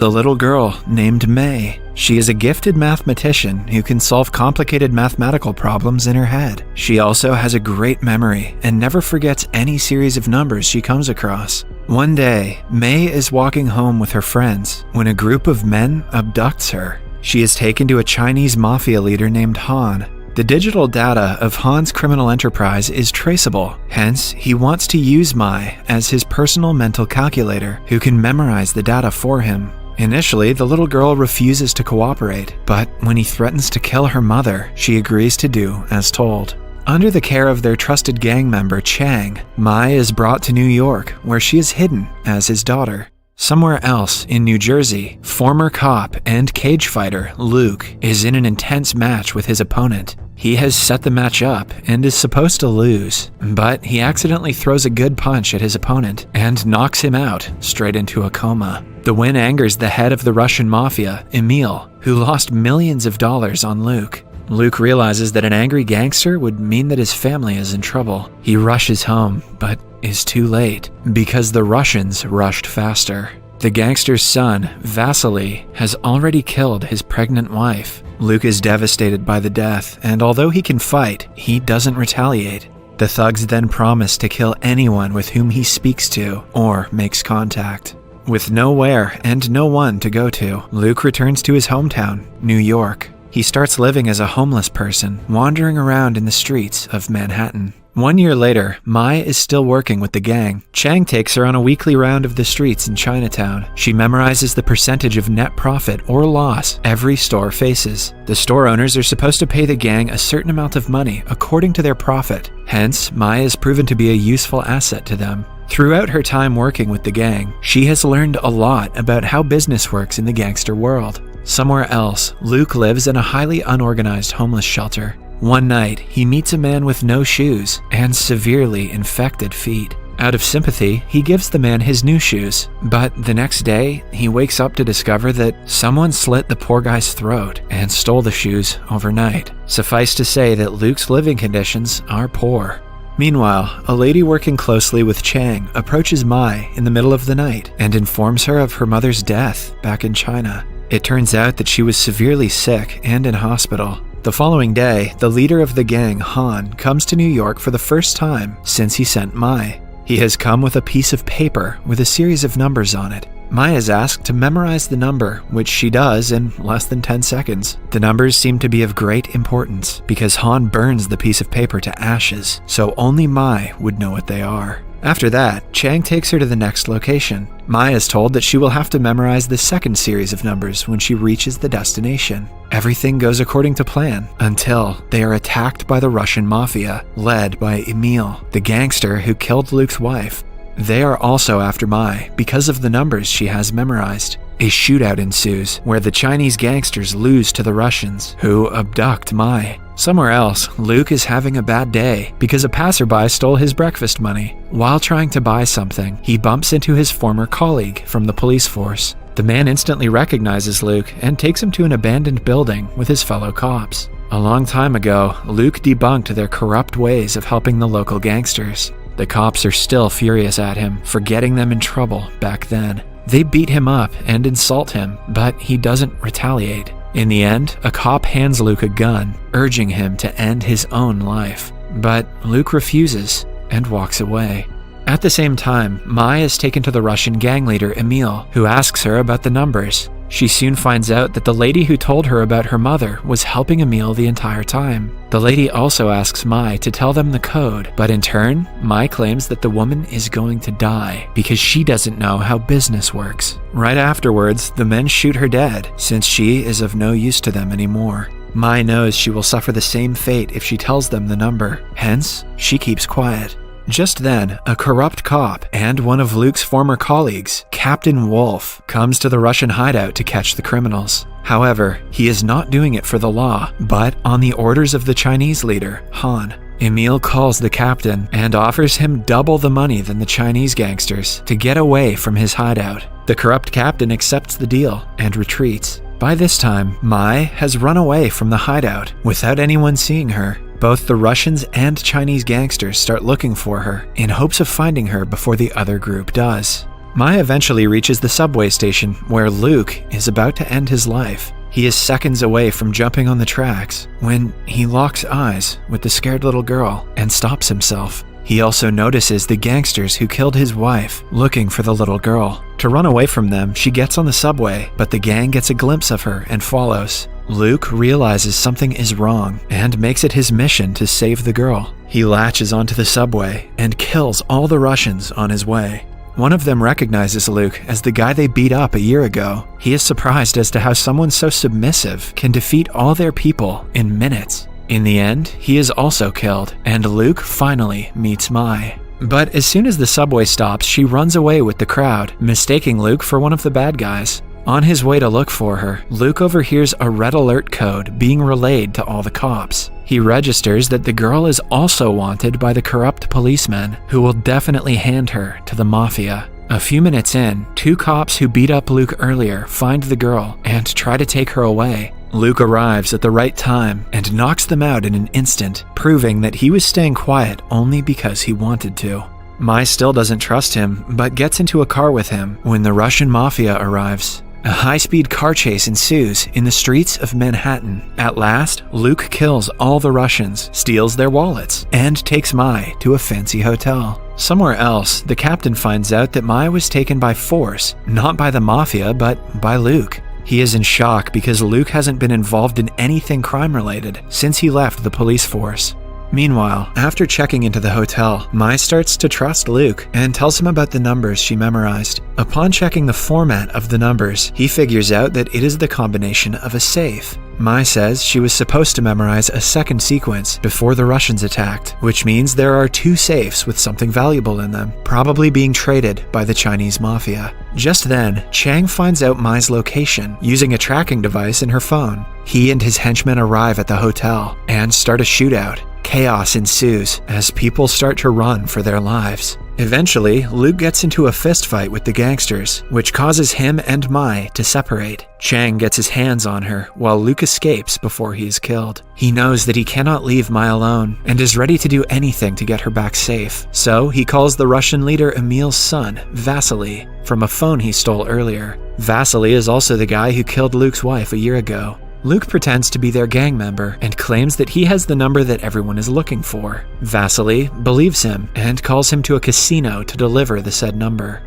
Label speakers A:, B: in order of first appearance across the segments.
A: The little girl named May. She is a gifted mathematician who can solve complicated mathematical problems in her head. She also has a great memory and never forgets any series of numbers she comes across. One day, May is walking home with her friends when a group of men abducts her. She is taken to a Chinese mafia leader named Han. The digital data of Han's criminal enterprise is traceable, hence he wants to use Mai as his personal mental calculator who can memorize the data for him. Initially, the little girl refuses to cooperate, but when he threatens to kill her mother, she agrees to do as told. Under the care of their trusted gang member Chang, Mai is brought to New York, where she is hidden as his daughter. Somewhere else in New Jersey, former cop and cage fighter Luke is in an intense match with his opponent. He has set the match up and is supposed to lose, but he accidentally throws a good punch at his opponent and knocks him out straight into a coma. The win angers the head of the Russian mafia, Emil, who lost millions of dollars on Luke. Luke realizes that an angry gangster would mean that his family is in trouble. He rushes home, but is too late because the Russians rushed faster. The gangster's son, Vasily, has already killed his pregnant wife. Luke is devastated by the death, and although he can fight, he doesn't retaliate. The thugs then promise to kill anyone with whom he speaks to or makes contact. With nowhere and no one to go to, Luke returns to his hometown, New York. He starts living as a homeless person, wandering around in the streets of Manhattan. 1 year later, Mai is still working with the gang. Chang takes her on a weekly round of the streets in Chinatown. She memorizes the percentage of net profit or loss every store faces. The store owners are supposed to pay the gang a certain amount of money according to their profit. Hence, Mai is proven to be a useful asset to them. Throughout her time working with the gang, she has learned a lot about how business works in the gangster world. Somewhere else, Luke lives in a highly unorganized homeless shelter. One night, he meets a man with no shoes and severely infected feet. Out of sympathy, he gives the man his new shoes, but the next day, he wakes up to discover that someone slit the poor guy's throat and stole the shoes overnight. Suffice to say that Luke's living conditions are poor. Meanwhile, a lady working closely with Chang approaches Mai in the middle of the night and informs her of her mother's death back in China. It turns out that she was severely sick and in hospital. The following day, the leader of the gang, Han, comes to New York for the first time since he sent Mai. He has come with a piece of paper with a series of numbers on it. Mai is asked to memorize the number, which she does in less than 10 seconds. The numbers seem to be of great importance because Han burns the piece of paper to ashes, so only Mai would know what they are. After that, Chang takes her to the next location. Mai is told that she will have to memorize the second series of numbers when she reaches the destination. Everything goes according to plan until they are attacked by the Russian mafia, led by Emil, the gangster who killed Luke's wife. They are also after Mai because of the numbers she has memorized. A shootout ensues where the Chinese gangsters lose to the Russians, who abduct Mai. Somewhere else, Luke is having a bad day because a passerby stole his breakfast money. While trying to buy something, he bumps into his former colleague from the police force. The man instantly recognizes Luke and takes him to an abandoned building with his fellow cops. A long time ago, Luke debunked their corrupt ways of helping the local gangsters. The cops are still furious at him for getting them in trouble back then. They beat him up and insult him, but he doesn't retaliate. In the end, a cop hands Luke a gun, urging him to end his own life. But Luke refuses and walks away. At the same time, Mai is taken to the Russian gang leader Emil, who asks her about the numbers. She soon finds out that the lady who told her about her mother was helping Emil the entire time. The lady also asks Mai to tell them the code, but in turn, Mai claims that the woman is going to die because she doesn't know how business works. Right afterwards, the men shoot her dead since she is of no use to them anymore. Mai knows she will suffer the same fate if she tells them the number, hence, she keeps quiet. Just then, a corrupt cop and one of Luke's former colleagues, Captain Wolf, comes to the Russian hideout to catch the criminals. However, he is not doing it for the law, but on the orders of the Chinese leader, Han. Emil calls the captain and offers him double the money than the Chinese gangsters to get away from his hideout. The corrupt captain accepts the deal and retreats. By this time, Mai has run away from the hideout without anyone seeing her. Both the Russians and Chinese gangsters start looking for her in hopes of finding her before the other group does. Mai eventually reaches the subway station where Luke is about to end his life. He is seconds away from jumping on the tracks when he locks eyes with the scared little girl and stops himself. He also notices the gangsters who killed his wife looking for the little girl. To run away from them, she gets on the subway, but the gang gets a glimpse of her and follows. Luke realizes something is wrong and makes it his mission to save the girl. He latches onto the subway and kills all the Russians on his way. One of them recognizes Luke as the guy they beat up a year ago. He is surprised as to how someone so submissive can defeat all their people in minutes. In the end, he is also killed, and Luke finally meets Mai. But as soon as the subway stops, she runs away with the crowd, mistaking Luke for one of the bad guys. On his way to look for her, Luke overhears a red alert code being relayed to all the cops. He registers that the girl is also wanted by the corrupt policemen, who will definitely hand her to the mafia. A few minutes in, 2 cops who beat up Luke earlier find the girl and try to take her away. Luke arrives at the right time and knocks them out in an instant, proving that he was staying quiet only because he wanted to. Mai still doesn't trust him, but gets into a car with him when the Russian mafia arrives. A high-speed car chase ensues in the streets of Manhattan. At last, Luke kills all the Russians, steals their wallets, and takes Mai to a fancy hotel. Somewhere else, the captain finds out that Mai was taken by force, not by the mafia, but by Luke. He is in shock because Luke hasn't been involved in anything crime-related since he left the police force. Meanwhile, after checking into the hotel, Mai starts to trust Luke and tells him about the numbers she memorized. Upon checking the format of the numbers, he figures out that it is the combination of a safe. Mai says she was supposed to memorize a second sequence before the Russians attacked, which means there are 2 safes with something valuable in them, probably being traded by the Chinese mafia. Just then, Chang finds out Mai's location using a tracking device in her phone. He and his henchmen arrive at the hotel and start a shootout. Chaos ensues as people start to run for their lives. Eventually, Luke gets into a fistfight with the gangsters, which causes him and Mai to separate. Chang gets his hands on her while Luke escapes before he is killed. He knows that he cannot leave Mai alone and is ready to do anything to get her back safe. So he calls the Russian leader Emil's son, Vasily, from a phone he stole earlier. Vasily is also the guy who killed Luke's wife a year ago. Luke pretends to be their gang member and claims that he has the number that everyone is looking for. Vasily believes him and calls him to a casino to deliver the said number.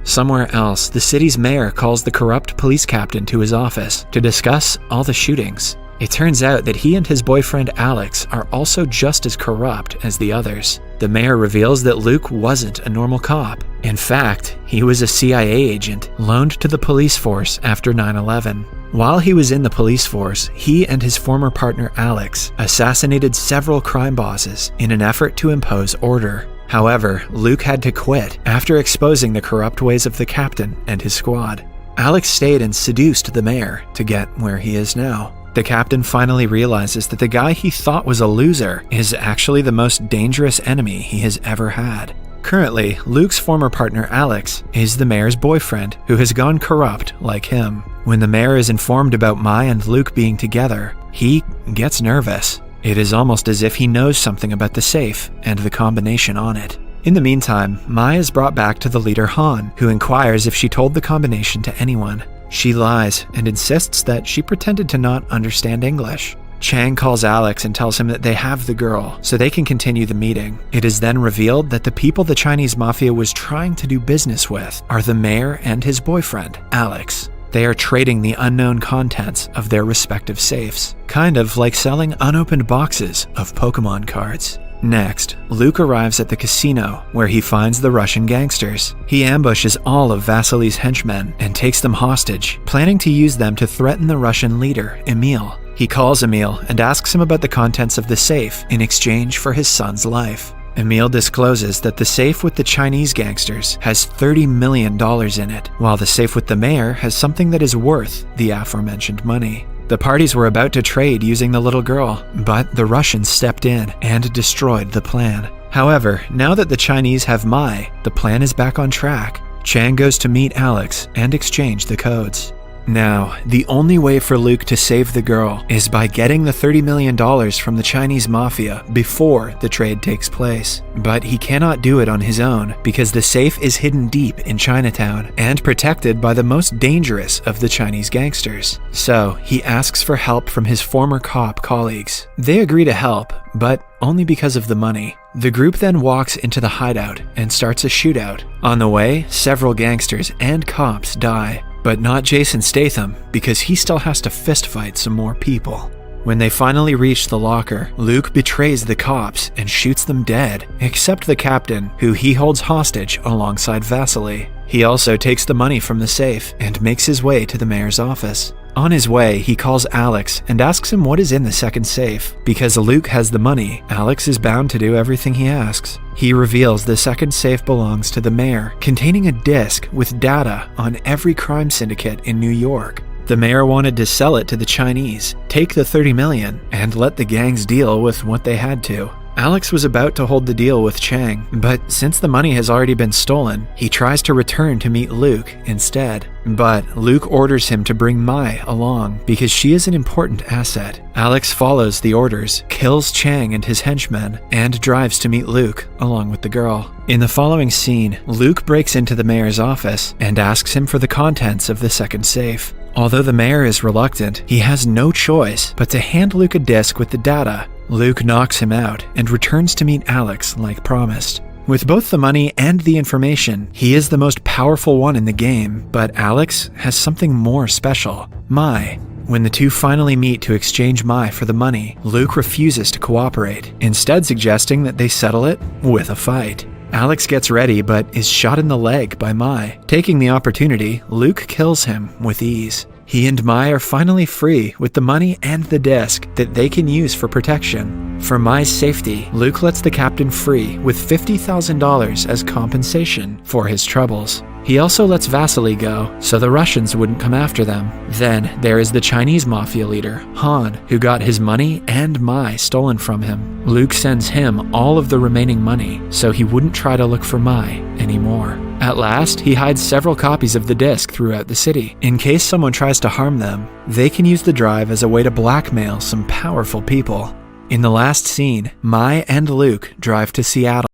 A: Somewhere else, the city's mayor calls the corrupt police captain to his office to discuss all the shootings. It turns out that he and his boyfriend Alex are also just as corrupt as the others. The mayor reveals that Luke wasn't a normal cop. In fact, he was a CIA agent loaned to the police force after 9/11. While he was in the police force, he and his former partner Alex assassinated several crime bosses in an effort to impose order. However, Luke had to quit after exposing the corrupt ways of the captain and his squad. Alex stayed and seduced the mayor to get where he is now. The captain finally realizes that the guy he thought was a loser is actually the most dangerous enemy he has ever had. Currently, Luke's former partner Alex is the mayor's boyfriend, who has gone corrupt like him. When the mayor is informed about Mai and Luke being together, he gets nervous. It is almost as if he knows something about the safe and the combination on it. In the meantime, Mai is brought back to the leader Han, who inquires if she told the combination to anyone. She lies and insists that she pretended to not understand English. Chang calls Alex and tells him that they have the girl, so they can continue the meeting. It is then revealed that the people the Chinese mafia was trying to do business with are the mayor and his boyfriend, Alex. They are trading the unknown contents of their respective safes, kind of like selling unopened boxes of Pokemon cards. Next, Luke arrives at the casino where he finds the Russian gangsters. He ambushes all of Vasily's henchmen and takes them hostage, planning to use them to threaten the Russian leader, Emil. He calls Emil and asks him about the contents of the safe in exchange for his son's life. Emil discloses that the safe with the Chinese gangsters has $30 million in it, while the safe with the mayor has something that is worth the aforementioned money. The parties were about to trade using the little girl, but the Russians stepped in and destroyed the plan. However, now that the Chinese have Mai, the plan is back on track. Chang goes to meet Alex and exchange the codes. Now, the only way for Luke to save the girl is by getting the $30 million from the Chinese mafia before the trade takes place. But he cannot do it on his own because the safe is hidden deep in Chinatown and protected by the most dangerous of the Chinese gangsters. So, he asks for help from his former cop colleagues. They agree to help, but only because of the money. The group then walks into the hideout and starts a shootout. On the way, several gangsters and cops die. But not Jason Statham, because he still has to fistfight some more people. When they finally reach the locker, Luke betrays the cops and shoots them dead, except the captain, who he holds hostage alongside Vasily. He also takes the money from the safe and makes his way to the mayor's office. On his way, he calls Alex and asks him what is in the second safe. Because Luke has the money, Alex is bound to do everything he asks. He reveals the second safe belongs to the mayor, containing a disc with data on every crime syndicate in New York. The mayor wanted to sell it to the Chinese, take the $30 million, and let the gangs deal with what they had to. Alex was about to hold the deal with Chang, but since the money has already been stolen, he tries to return to meet Luke instead. But Luke orders him to bring Mai along because she is an important asset. Alex follows the orders, kills Chang and his henchmen, and drives to meet Luke along with the girl. In the following scene, Luke breaks into the mayor's office and asks him for the contents of the second safe. Although the mayor is reluctant, he has no choice but to hand Luke a disc with the data. Luke knocks him out and returns to meet Alex like promised. With both the money and the information, he is the most powerful one in the game, but Alex has something more special: Mai. When the two finally meet to exchange Mai for the money, Luke refuses to cooperate, instead suggesting that they settle it with a fight. Alex gets ready but is shot in the leg by Mai. Taking the opportunity, Luke kills him with ease. He and Mai are finally free with the money and the disc that they can use for protection. For Mai's safety, Luke lets the captain free with $50,000 as compensation for his troubles. He also lets Vasily go so the Russians wouldn't come after them. Then there is the Chinese mafia leader, Han, who got his money and Mai stolen from him. Luke sends him all of the remaining money so he wouldn't try to look for Mai anymore. At last, he hides several copies of the disc throughout the city. In case someone tries to harm them, they can use the drive as a way to blackmail some powerful people. In the last scene, Mai and Luke drive to Seattle.